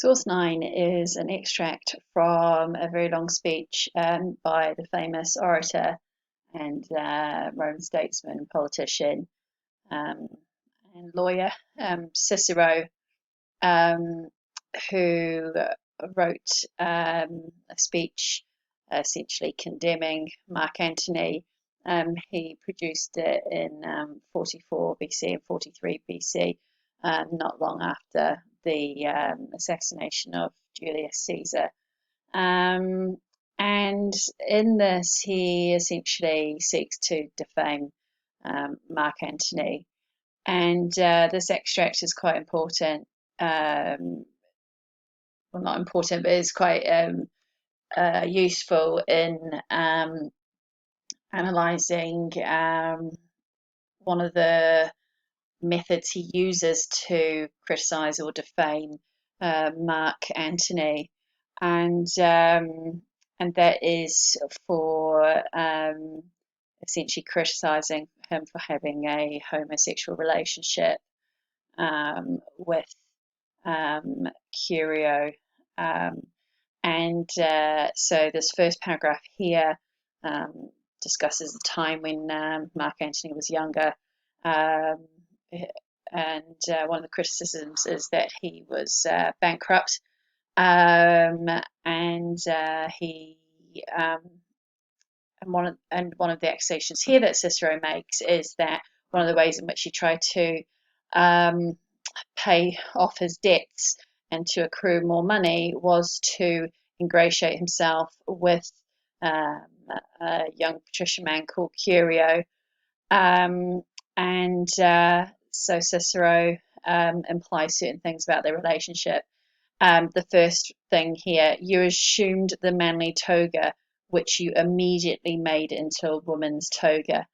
Source 9 is an extract from a very long speech by the famous orator and Roman statesman, politician, um, and lawyer Cicero, um, who wrote a speech essentially condemning Mark Antony. He produced it in 44 BC and 43 BC, not long after the assassination of Julius Caesar. Um, and in this, he essentially seeks to defame Mark Antony. And this extract is quite important. Well, not important, but it's quite useful in analysing one of the methods he uses to criticise or defame Mark Antony, and that is for essentially criticising him for having a homosexual relationship with Curio. Um, so this first paragraph here discusses the time when Mark Antony was younger. Um, and one of the criticisms is that he was bankrupt, and he um, and one of the accusations here that Cicero makes is that one of the ways in which he tried to um, pay off his debts and to accrue more money was to ingratiate himself with um, a young patrician man called Curio. Um, and so Cicero implies certain things about their relationship. The first thing here, you assumed the manly toga, which you immediately made into a woman's toga.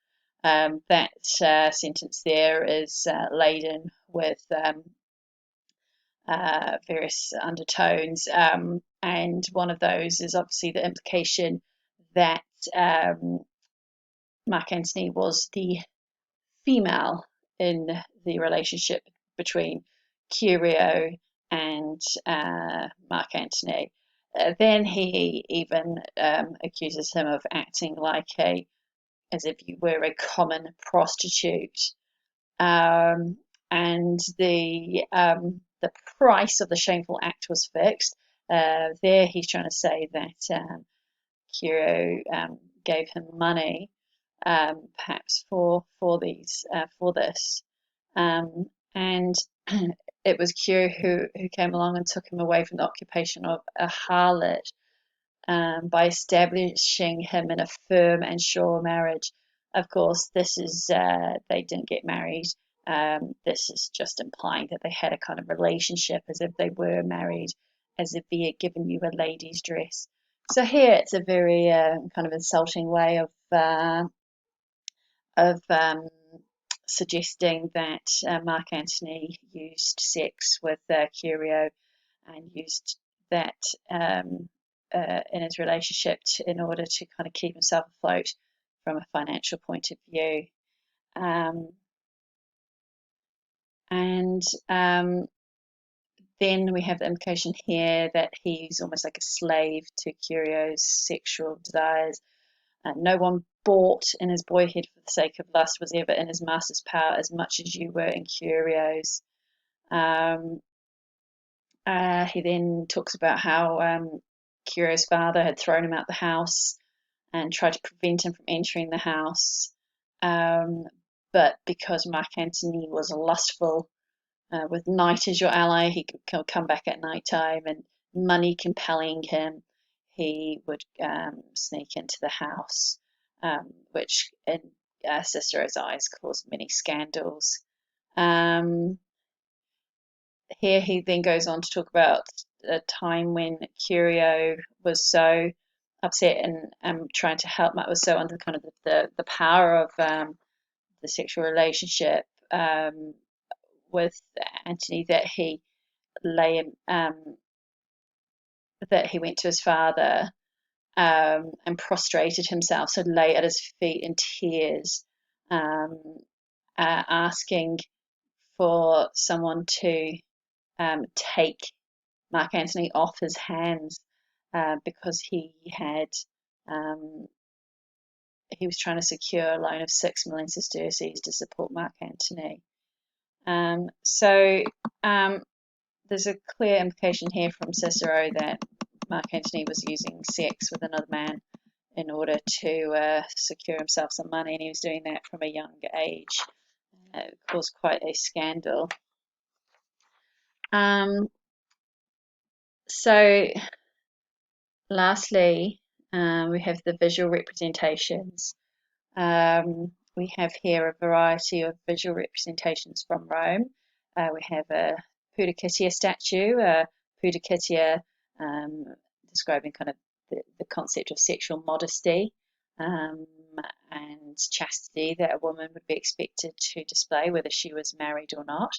That sentence there is laden with various undertones, and one of those is obviously the implication that um, Mark Antony was the female in the relationship between Curio and Mark Antony. Then he even accuses him of acting like as if you were a common prostitute. Um, and the price of the shameful act was fixed. There, he's trying to say that Curio gave him money, perhaps for this, and it was Curio who came along and took him away from the occupation of a harlot by establishing him in a firm and sure marriage. Of course, this is they didn't get married. This is just implying that they had a kind of relationship as if they were married, as if he had given you a lady's dress. So here it's a very kind of insulting way of suggesting that Mark Antony used sex with Curio and used that in his relationship in order to kind of keep himself afloat from a financial point of view. Um, and Then we have the implication here that he's almost like a slave to Curio's sexual desires. No one bought in his boyhood for the sake of lust was ever in his master's power as much as you were in Curio's. Um, he then talks about how Curio's father had thrown him out the house and tried to prevent him from entering the house. Um, but because Mark Antony was lustful, with night as your ally, he could come back at night time, and money compelling him, he would sneak into the house, which in Cicero's eyes caused many scandals. Um, Here he then goes on to talk about a time when Curio was so upset and trying to help Matt was so under kind of the power of the sexual relationship with Antony lay that he went to his father and prostrated himself, so lay at his feet in tears, um, asking for someone to take Mark Antony off his hands because um, he was trying to secure a loan of 6 million sesterces to support Mark Antony. So there's a clear implication here from Cicero that Mark Antony was using sex with another man in order to secure himself some money, and he was doing that from a young age. It caused quite a scandal. So lastly, we have the visual representations. We have here a variety of visual representations from Rome. We have a Pudicitia statue, Pudicitia describing kind of the concept of sexual modesty and chastity that a woman would be expected to display, whether she was married or not.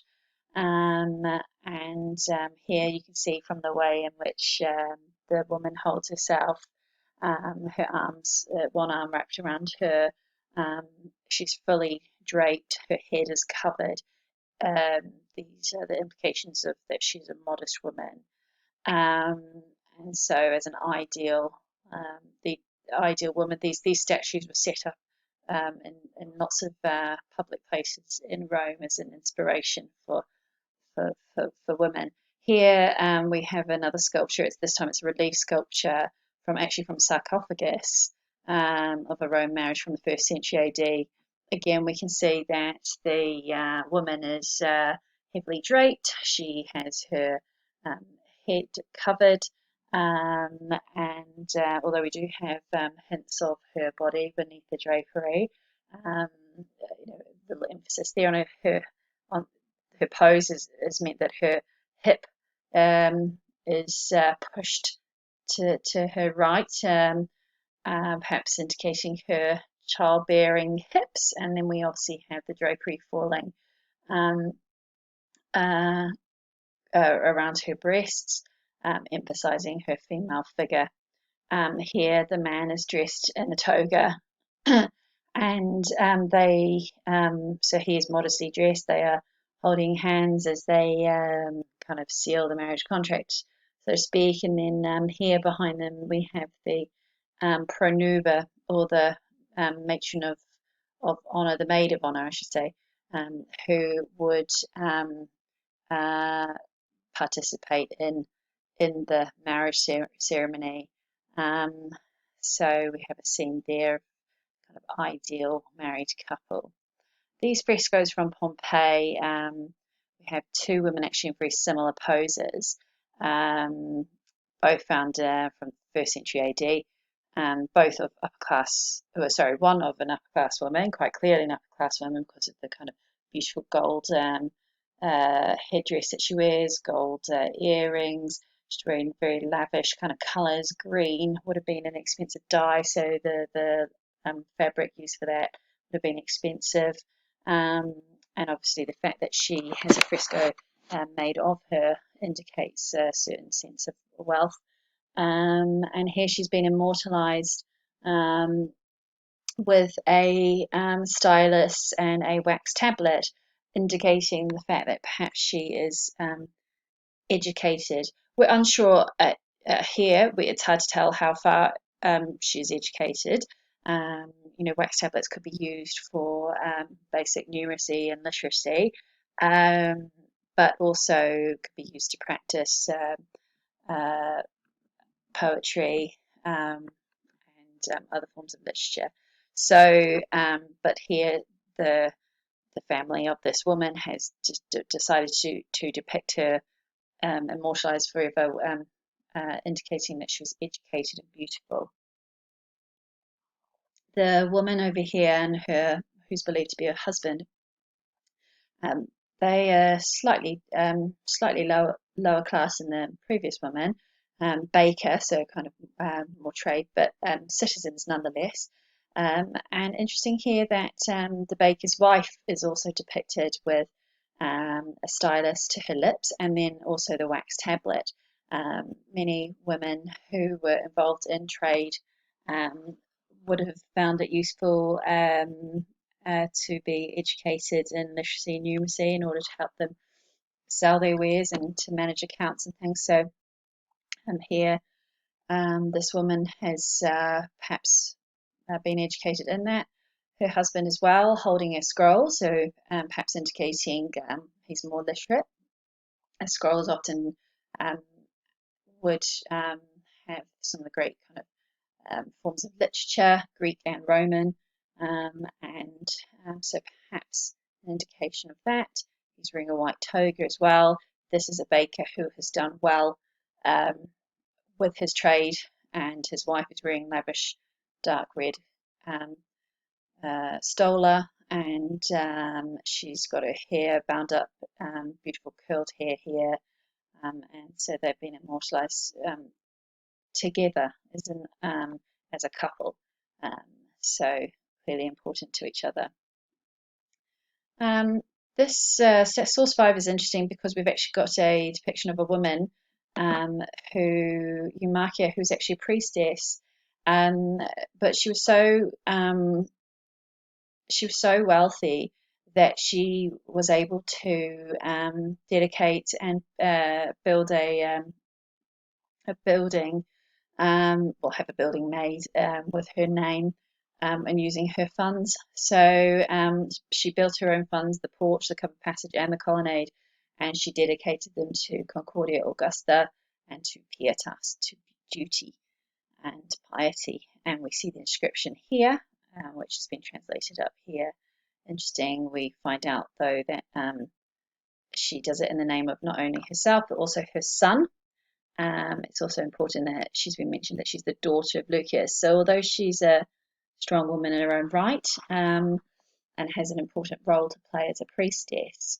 And here you can see from the way in which the woman holds herself, her arms, one arm wrapped around her. She's fully draped, her head is covered. These are the implications of that she's a modest woman. And so, as an the ideal woman, these statues were set up in lots of public places in Rome as an inspiration for women. Here we have another sculpture. This time it's a relief sculpture from sarcophagus of a Roman marriage from the 1st century AD. Again, we can see that the woman is heavily draped. She has her head covered, and although we do have hints of her body beneath the drapery, little emphasis there on her pose is meant that her hip is pushed to her right, perhaps indicating her childbearing hips, and then we obviously have the drapery falling around her breasts, emphasizing her female figure. Here the man is dressed in a toga and so he is modestly dressed. They are holding hands as they kind of seal the marriage contract, so to speak. And then here behind them we have the pronuba, or the matron of honor, the maid of honor, I should say, who would participate in the marriage ceremony. So we have a scene there, kind of ideal married couple. These frescoes from Pompeii, we have two women actually in very similar poses, both found from 1st century AD, both of upper class, one of an upper class woman, quite clearly an upper class woman because of the kind of beautiful gold headdress that she wears, gold earrings. She's wearing very lavish kind of colours. Green would have been an expensive dye, so the fabric used for that would have been expensive. And obviously the fact that she has a fresco made of her indicates a certain sense of wealth. And here she's been immortalised with a stylus and a wax tablet, indicating the fact that perhaps she is educated. We're unsure here. It's hard to tell how far she's educated. Wax tablets could be used for basic numeracy and literacy, but also could be used to practice poetry and other forms of literature. So, but here the family of this woman has just decided to depict her immortalized forever, indicating that she was educated and beautiful. The woman over here and who's believed to be her husband, they are slightly lower class than the previous woman, baker, so kind of more trade, but citizens nonetheless. And interesting here that the baker's wife is also depicted with a stylus to her lips, and then also the wax tablet. Many women who were involved in trade would have found it useful to be educated in literacy and numeracy in order to help them sell their wares and to manage accounts and things. So here. This woman has perhaps been educated in that. Her husband as well, holding a scroll, so perhaps indicating he's more literate. A scroll is often um, would have some of the great kind of forms of literature, Greek and Roman, and so perhaps an indication of that. He's wearing a white toga as well. This is a baker who has done well with his trade, and his wife is wearing lavish dark red um, stola, and she's got her hair bound up, beautiful curled hair here, and so they've been immortalized together as a couple, um, so clearly important to each other. This source 5 is interesting because we've actually got a depiction of a woman Eumarchia, who's actually a priestess, but she was so wealthy that she was able to dedicate and build a building, or have a building made with her name and using her funds. So she built her own funds, the porch, the covered passage, and the colonnade, and she dedicated them to Concordia Augusta and to Pietas, to duty and piety. And we see the inscription here, which has been translated up here. Interesting. We find out, though, that she does it in the name of not only herself, but also her son. It's also important that she's been mentioned that she's the daughter of Lucius. So although she's a strong woman in her own right and has an important role to play as a priestess,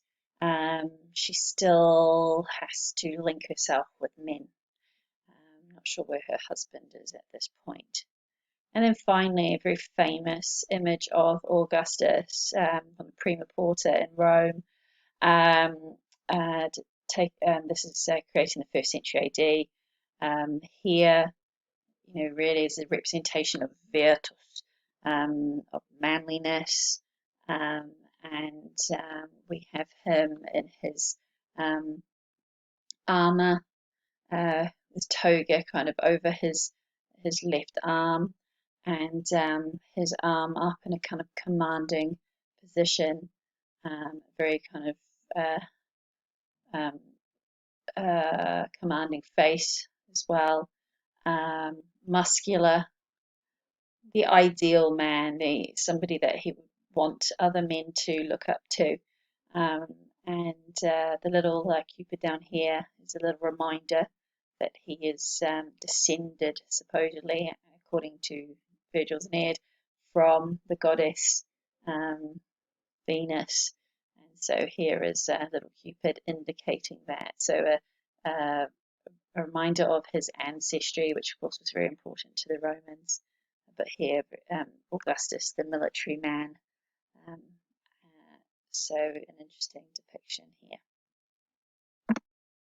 she still has to link herself with men. I'm not sure where her husband is at this point. And then finally, a very famous image of Augustus on the Prima Porta in Rome. This is created in the 1st century AD. Here, really is a representation of virtus, of manliness, and we have him in his armor, his toga kind of over his left arm, and his arm up in a kind of commanding position, very kind of commanding face as well, muscular, the ideal man, somebody that he would want other men to look up to. And the little Cupid down here is a little reminder that he is descended, supposedly, according to Virgil's Aeneid, from the goddess Venus. And so here is little Cupid indicating that. So a reminder of his ancestry, which of course was very important to the Romans. But here, Augustus, the military man. So an interesting depiction here.